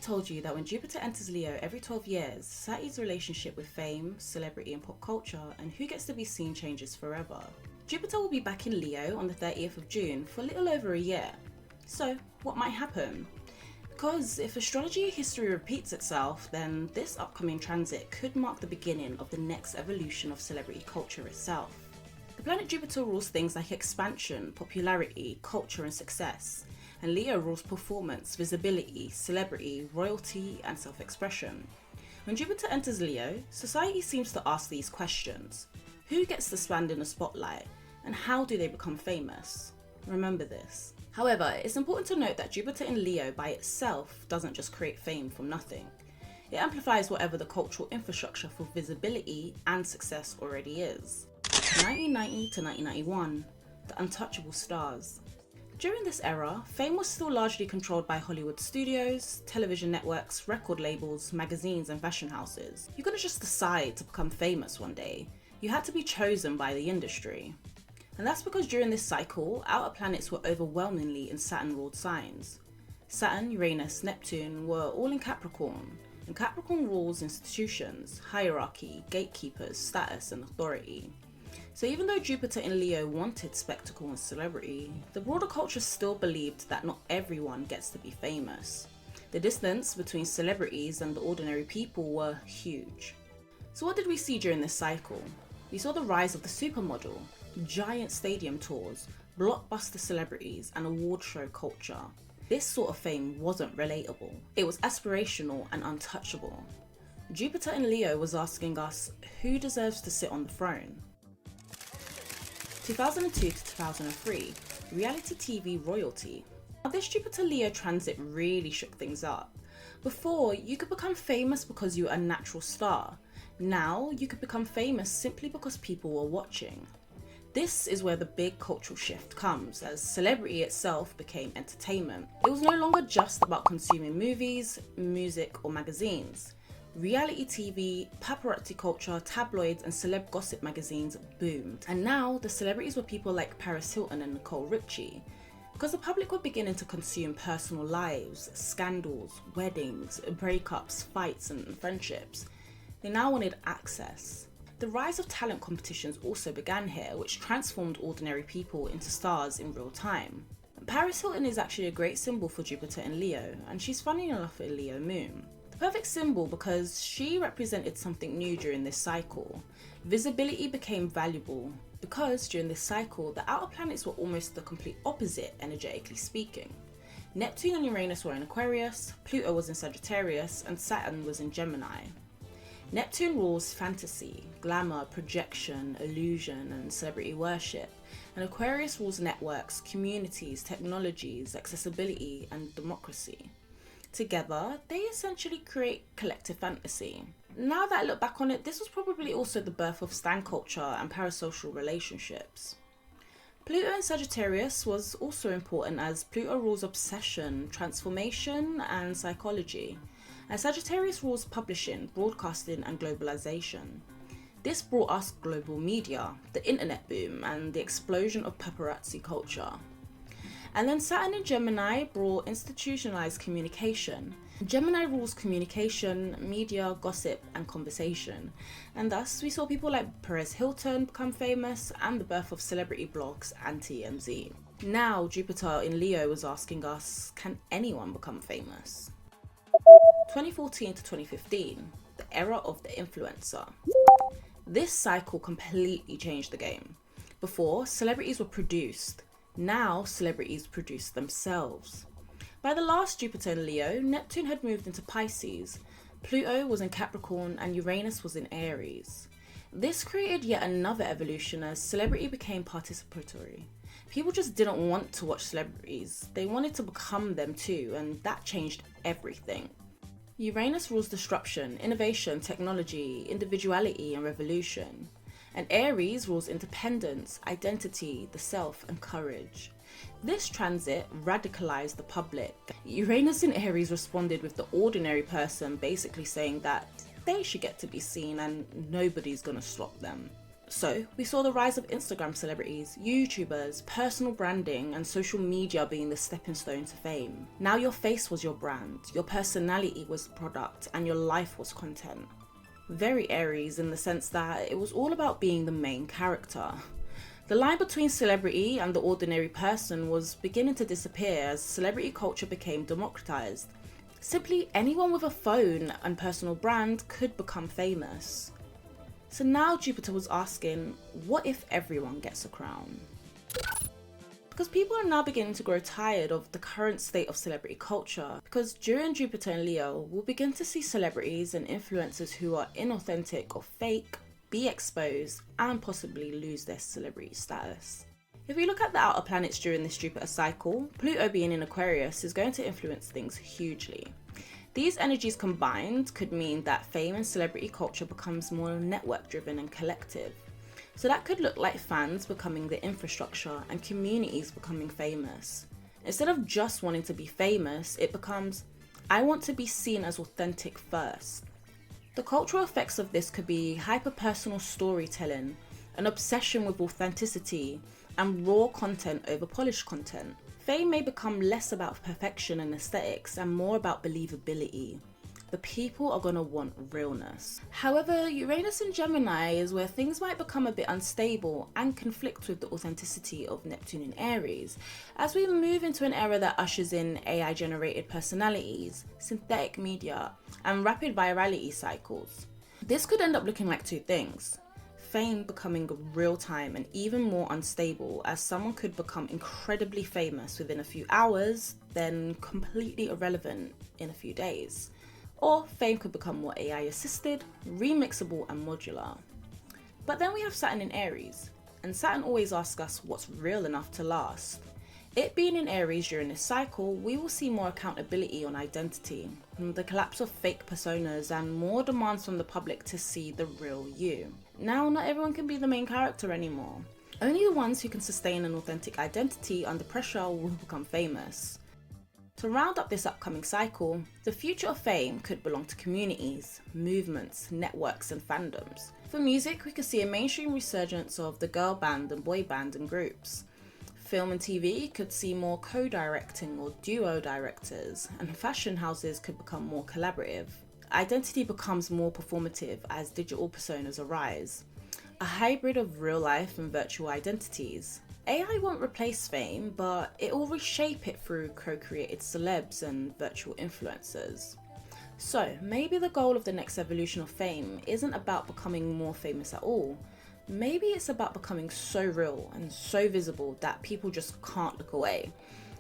told you that when Jupiter enters Leo every 12 years, society's relationship with fame, celebrity and pop culture and who gets to be seen changes forever. Jupiter will be back in Leo on the 30th of June for a little over a year. So, what might happen? Because if astrology history repeats itself, then this upcoming transit could mark the beginning of the next evolution of celebrity culture itself. The planet Jupiter rules things like expansion, popularity, culture and success, and Leo rules performance, visibility, celebrity, royalty and self-expression. When Jupiter enters Leo, society seems to ask these questions. Who gets to stand in the spotlight, and how do they become famous? Remember this. However, it's important to note that Jupiter in Leo by itself doesn't just create fame from nothing. It amplifies whatever the cultural infrastructure for visibility and success already is. 1990 to 1991, the untouchable stars. During this era, fame was still largely controlled by Hollywood studios, television networks, record labels, magazines and fashion houses. You couldn't just decide to become famous one day, you had to be chosen by the industry. And that's because during this cycle, outer planets were overwhelmingly in Saturn-ruled signs. Saturn, Uranus, Neptune were all in Capricorn, and Capricorn rules institutions, hierarchy, gatekeepers, status and authority. So even though Jupiter in Leo wanted spectacle and celebrity, the broader culture still believed that not everyone gets to be famous. The distance between celebrities and the ordinary people were huge. So what did we see during this cycle? We saw the rise of the supermodel, giant stadium tours, blockbuster celebrities and award show culture. This sort of fame wasn't relatable. It was aspirational and untouchable. Jupiter in Leo was asking us, who deserves to sit on the throne? 2002 to 2003, reality TV royalty. Now this Jupiter Leo transit really shook things up. Before, you could become famous because you were a natural star. Now, you could become famous simply because people were watching. This is where the big cultural shift comes, as celebrity itself became entertainment. It was no longer just about consuming movies, music or magazines. Reality TV, paparazzi culture, tabloids and celeb gossip magazines boomed. And now the celebrities were people like Paris Hilton and Nicole Richie. Because the public were beginning to consume personal lives, scandals, weddings, breakups, fights and friendships. They now wanted access. The rise of talent competitions also began here, which transformed ordinary people into stars in real time. Paris Hilton is actually a great symbol for Jupiter in Leo, and she's funny enough a Leo moon. Perfect symbol because she represented something new during this cycle. Visibility became valuable because during this cycle, the outer planets were almost the complete opposite, energetically speaking. Neptune and Uranus were in Aquarius, Pluto was in Sagittarius, and Saturn was in Gemini. Neptune rules fantasy, glamour, projection, illusion, and celebrity worship, and Aquarius rules networks, communities, technologies, accessibility, and democracy. Together, they essentially create collective fantasy. Now that I look back on it, this was probably also the birth of stan culture and parasocial relationships. Pluto in Sagittarius was also important as Pluto rules obsession, transformation, and psychology. And Sagittarius rules publishing, broadcasting, and globalization. This brought us global media, the internet boom, and the explosion of paparazzi culture. And then Saturn in Gemini brought institutionalized communication. Gemini rules communication, media, gossip, and conversation. And thus, we saw people like Perez Hilton become famous and the birth of celebrity blogs and TMZ. Now, Jupiter in Leo was asking us, can anyone become famous? 2014 to 2015, the era of the influencer. This cycle completely changed the game. Before, celebrities were produced. Now, celebrities produce themselves. By the last Jupiter in Leo, Neptune had moved into Pisces, Pluto was in Capricorn, and Uranus was in Aries. This created yet another evolution as celebrity became participatory. People just didn't want to watch celebrities, they wanted to become them too, and that changed everything. Uranus rules disruption, innovation, technology, individuality, and revolution. And Aries rules independence, identity, the self, and courage. This transit radicalized the public. Uranus in Aries responded with the ordinary person basically saying that they should get to be seen and nobody's gonna stop them. So, we saw the rise of Instagram celebrities, YouTubers, personal branding, and social media being the stepping stone to fame. Now your face was your brand, your personality was the product, and your life was content. Very Aries in the sense that it was all about being the main character. The line between celebrity and the ordinary person was beginning to disappear as celebrity culture became democratized. Simply anyone with a phone and personal brand could become famous. So now Jupiter was asking, what if everyone gets a crown? Because people are now beginning to grow tired of the current state of celebrity culture, because during Jupiter in Leo, we'll begin to see celebrities and influencers who are inauthentic or fake be exposed and possibly lose their celebrity status. If we look at the outer planets during this Jupiter cycle, Pluto being in Aquarius is going to influence things hugely. These energies combined could mean that fame and celebrity culture becomes more network driven and collective. So that could look like fans becoming the infrastructure and communities becoming famous. Instead of just wanting to be famous, it becomes, I want to be seen as authentic first. The cultural effects of this could be hyper-personal storytelling, an obsession with authenticity, and raw content over polished content. Fame may become less about perfection and aesthetics and more about believability. The people are going to want realness. However, Uranus in Gemini is where things might become a bit unstable and conflict with the authenticity of Neptune in Aries, as we move into an era that ushers in AI-generated personalities, synthetic media, and rapid virality cycles. This could end up looking like two things. Fame becoming real time and even more unstable, as someone could become incredibly famous within a few hours, then completely irrelevant in a few days. Or fame could become more AI assisted, remixable and modular. But then we have Saturn in Aries, and Saturn always asks us what's real enough to last. It being in Aries during this cycle, we will see more accountability on identity, the collapse of fake personas, and more demands from the public to see the real you. Now, not everyone can be the main character anymore. Only the ones who can sustain an authentic identity under pressure will become famous. To round up this upcoming cycle, the future of fame could belong to communities, movements, networks, and fandoms. For music, we could see a mainstream resurgence of the girl band and boy band and groups. Film and TV could see more co-directing or duo directors, and fashion houses could become more collaborative. Identity becomes more performative as digital personas arise, a hybrid of real life and virtual identities. AI won't replace fame, but it will reshape it through co-created celebs and virtual influencers. So maybe the goal of the next evolution of fame isn't about becoming more famous at all. Maybe it's about becoming so real and so visible that people just can't look away.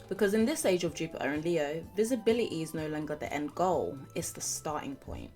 Because in this age of Jupiter and Leo, visibility is no longer the end goal, it's the starting point.